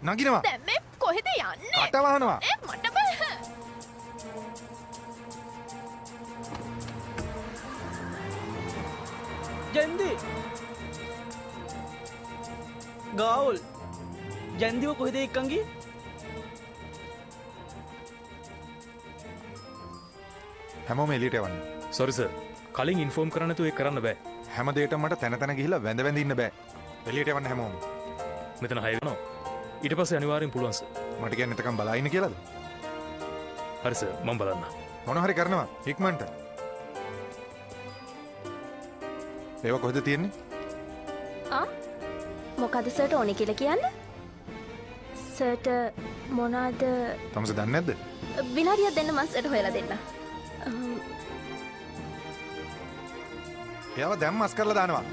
නගිනවා. දැන් මේ කොහෙද යන්නේ? කට වහනවා. මට බෑ. ජන්දි ගාවුල් ජන්දිව කොහෙද එක්කන්ගේ? හැමෝම එළියට යවන්න. Sorry sir. කලින් ඉන්ෆෝම් කරන්න තු ඒක කරන්න බෑ. හැම දෙයකටම මට තැන තැන ගිහිල්ලා වැඳ වැඳ ඉන්න බෑ. එළියට යවන්න හැමෝම. මෙතන 6 වෙනවා. ඊට පස්සේ අනිවාර්යෙන් පුළුවන් සර්. මට කියන්නේ එතකම් බලා ඉන්න කියලාද? හරි සර් මම බලන්න. මොන හරි කරනවා ඉක්මනට. ඒව කොහෙද තියෙන්නේ? මොකද සර්ට ඕනේ කියලා කියන්න? සර්ට මොනවාද? තමස දන්නේ නැද්ද? විනාඩියක් දෙන්න මම සර්ට හොයලා දෙන්න. එයාව දැන් මස් කරලා දානවා.